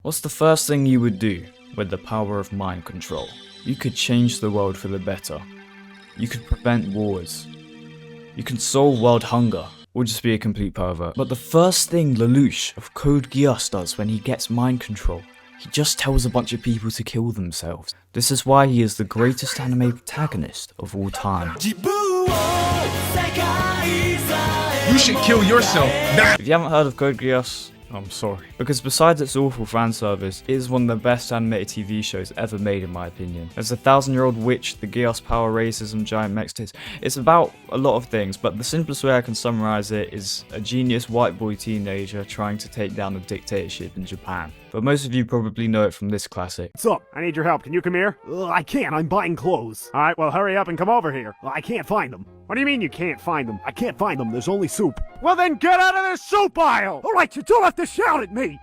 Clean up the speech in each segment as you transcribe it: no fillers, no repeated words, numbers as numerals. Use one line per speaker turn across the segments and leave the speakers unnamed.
What's the first thing you would do with the power of mind control? You could change the world for the better. You could prevent wars. You can solve world hunger. Or just be a complete pervert. But the first thing Lelouch of Code Geass does when he gets mind control, he just tells a bunch of people to kill themselves. This is why he is the greatest anime protagonist of all time.
You should kill yourself now!
If you haven't heard of Code Geass, I'm sorry. Because besides its awful fan service, it is one of the best animated TV shows ever made in my opinion. There's a 1,000-year-old witch, the Geass power racism, giant mech tits. It's about a lot of things, but the simplest way I can summarize it is a genius white boy teenager trying to take down a dictatorship in Japan. But most of you probably know it from this classic.
What's up? I need your help. Can you come here? I can't. I'm buying clothes. Alright, well hurry up and come over here. I can't find them. What do you mean you can't find them? I can't find them. There's only soup. Well then get out of the soup aisle! Alright, you don't have to shout at me!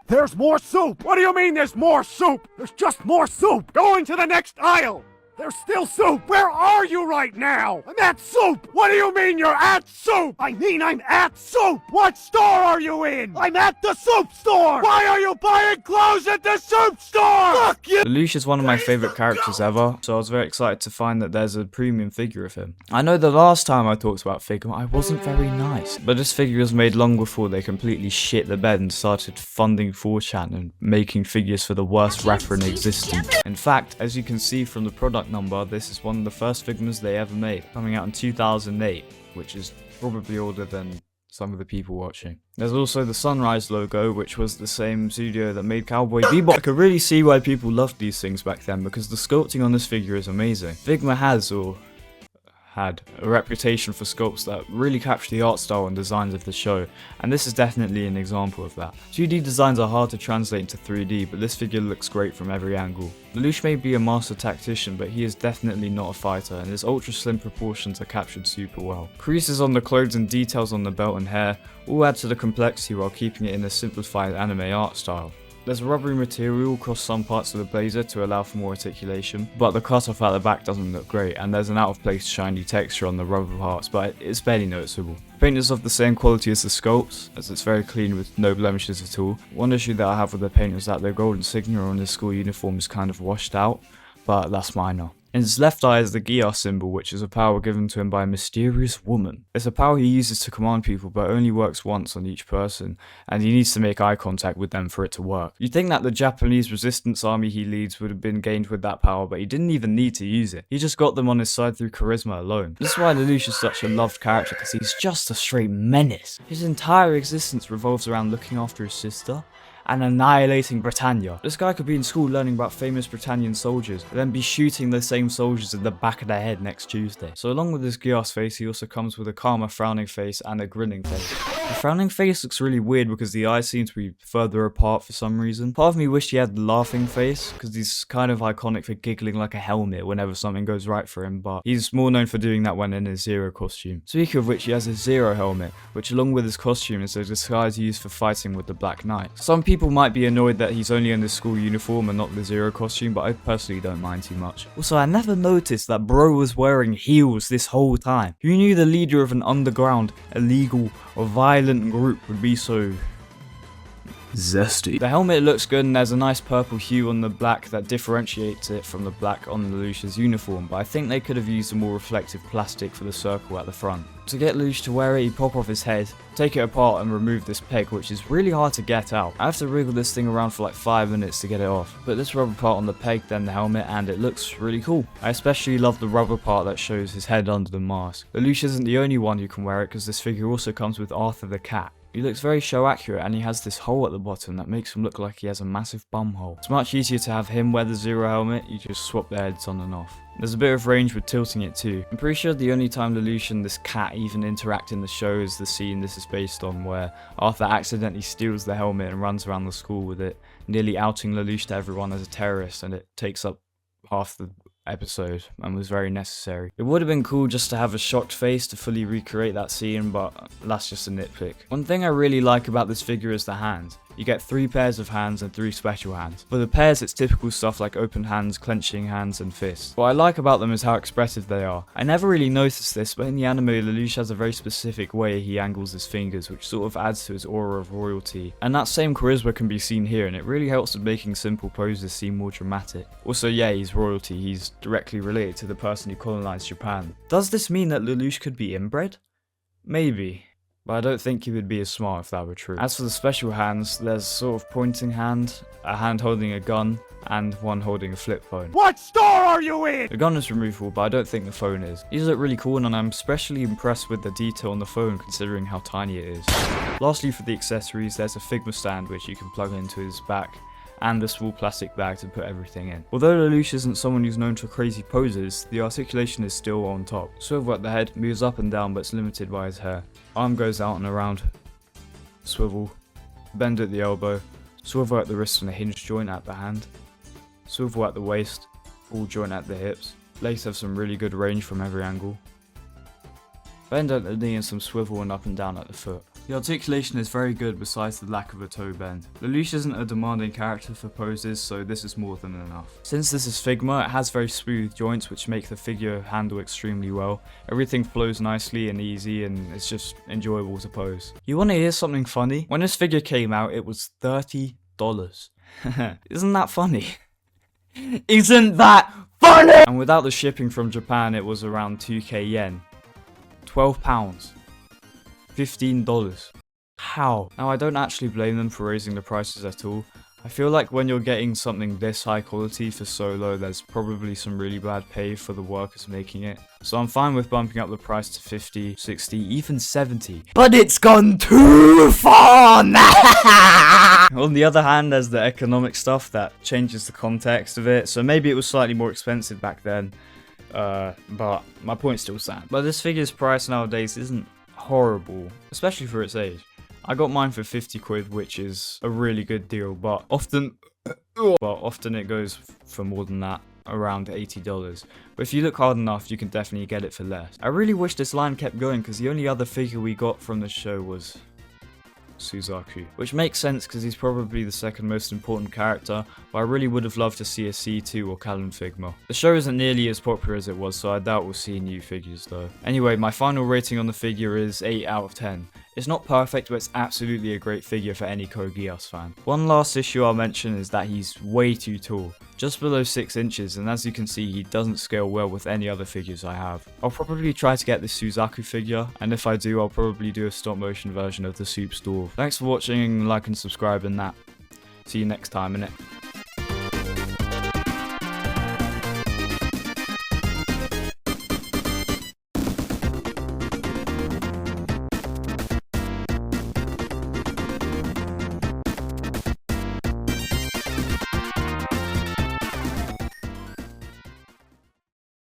There's more soup! What do you mean there's more soup? There's just more soup! Go into the next aisle! There's still soup! Where are you right now? I'm at soup! What do you mean you're at soup? I mean I'm at soup! What store are you in? I'm at the soup store! Why are you buying clothes at the soup store? Fuck you!
Lelouch is one of my favourite characters ever, so I was very excited to find that there's a premium figure of him. I know the last time I talked about Figma, I wasn't very nice, but this figure was made long before they completely shit the bed and started funding 4chan and making figures for the worst rapper in existence. In fact, as you can see from the product number, this is one of the first Figmas they ever made, coming out in 2008, which is probably older than some of the people watching. There's also the Sunrise logo, which was the same studio that made Cowboy Bebop. I could really see why people loved these things back then, because the sculpting on this figure is amazing. Figma had a reputation for sculpts that really capture the art style and designs of the show, and this is definitely an example of that. 2D designs are hard to translate into 3D, but this figure looks great from every angle. Lelouch may be a master tactician, but he is definitely not a fighter, and his ultra slim proportions are captured super well. Creases on the clothes and details on the belt and hair all add to the complexity while keeping it in a simplified anime art style. There's a rubbery material across some parts of the blazer to allow for more articulation, but the cutoff at the back doesn't look great, and there's an out of place shiny texture on the rubber parts, but it's barely noticeable. The paint is of the same quality as the sculpts, as it's very clean with no blemishes at all. One issue that I have with the paint is that the gold insignia on his school uniform is kind of washed out, but that's minor. In his left eye is the Geass symbol, which is a power given to him by a mysterious woman. It's a power he uses to command people, but only works once on each person, and he needs to make eye contact with them for it to work. You'd think that the Japanese resistance army he leads would have been gained with that power, but he didn't even need to use it. He just got them on his side through charisma alone. This is why Lelouch is such a loved character, because he's just a straight menace. His entire existence revolves around looking after his sister and annihilating Britannia. This guy could be in school learning about famous Britannian soldiers, and then be shooting the same soldiers in the back of their head next Tuesday. So along with his Geass face, he also comes with a calmer frowning face and a grinning face. The frowning face looks really weird because the eyes seem to be further apart for some reason. Part of me wished he had the laughing face, because he's kind of iconic for giggling like a helmet whenever something goes right for him, but he's more known for doing that when in his Zero costume. Speaking of which, he has his Zero helmet, which along with his costume is a disguise used for fighting with the Black Knight. Some people might be annoyed that he's only in the school uniform and not the Zero costume, but I personally don't mind too much. Also, I never noticed that bro was wearing heels this whole time. Who knew the leader of an underground, illegal, or violent group would be so zesty? The helmet looks good and there's a nice purple hue on the black that differentiates it from the black on Lelouch's uniform, but I think they could have used a more reflective plastic for the circle at the front. To get Lelouch to wear it, you pop off his head, take it apart and remove this peg, which is really hard to get out. I have to wriggle this thing around for like 5 minutes to get it off. Put this rubber part on the peg, then the helmet, and it looks really cool. I especially love the rubber part that shows his head under the mask. Lelouch isn't the only one who can wear it, because this figure also comes with Arthur the cat. He looks very show accurate, and he has this hole at the bottom that makes him look like he has a massive bum hole. It's much easier to have him wear the Zero helmet, you just swap their heads on and off. There's a bit of range with tilting it too. I'm pretty sure the only time Lelouch and this cat even interact in the show is the scene this is based on, where Arthur accidentally steals the helmet and runs around the school with it, nearly outing Lelouch to everyone as a terrorist, and it takes up half the episode and was very necessary. It would have been cool just to have a shocked face to fully recreate that scene, but that's just a nitpick. One thing I really like about this figure is the hand. You get 3 pairs of hands and 3 special hands. For the pairs, it's typical stuff like open hands, clenching hands, and fists. What I like about them is how expressive they are. I never really noticed this, but in the anime, Lelouch has a very specific way he angles his fingers, which sort of adds to his aura of royalty. And that same charisma can be seen here, and it really helps with making simple poses seem more dramatic. Also, yeah, he's royalty. He's directly related to the person who colonized Japan. Does this mean that Lelouch could be inbred? Maybe. But I don't think he would be as smart if that were true. As for the special hands, there's sort of pointing hand, a hand holding a gun, and one holding a flip phone.
What store are you in?
The gun is removable, but I don't think the phone is. These look really cool, and I'm especially impressed with the detail on the phone considering how tiny it is. Lastly, for the accessories, there's a Figma stand which you can plug into his back, and the small plastic bag to put everything in. Although Lelouch isn't someone who's known for crazy poses, the articulation is still on top. Swivel at the head, moves up and down but it's limited by his hair. Arm goes out and around. Swivel. Bend at the elbow. Swivel at the wrist and a hinge joint at the hand. Swivel at the waist. Ball joint at the hips. Legs have some really good range from every angle. Bend at the knee and some swivel and up and down at the foot. The articulation is very good besides the lack of a toe bend. Lelouch isn't a demanding character for poses, so this is more than enough. Since this is Figma, it has very smooth joints which make the figure handle extremely well. Everything flows nicely and easy and it's just enjoyable to pose. You want to hear something funny? When this figure came out, it was $30. Isn't that funny? Isn't that funny? And without the shipping from Japan, it was around 2k yen. £12. $15. How? Now I don't actually blame them for raising the prices at all. I feel like when you're getting something this high quality for so low, there's probably some really bad pay for the workers making it. So I'm fine with bumping up the price to 50, 60, even 70. But it's gone too far now! On the other hand, there's the economic stuff that changes the context of it. So maybe it was slightly more expensive back then. But my point still stands. But this figure's price nowadays isn't horrible, especially for its age. I got mine for 50 quid, which is a really good deal, but often it goes for more than that, around $80. But if you look hard enough, you can definitely get it for less. I really wish this line kept going because the only other figure we got from the show was Suzaku, which makes sense because he's probably the second most important character, but I really would have loved to see a C2 or Callan Figma. The show isn't nearly as popular as it was, so I doubt we'll see new figures though. Anyway, my final rating on the figure is 8 out of 10. It's not perfect, but it's absolutely a great figure for any Code Geass fan. One last issue I'll mention is that he's way too tall, just below 6 inches, and as you can see, he doesn't scale well with any other figures I have. I'll probably try to get the Suzaku figure, and if I do, I'll probably do a stop motion version of the Soup Store. Thanks for watching, like and subscribe and that. See you next time, innit?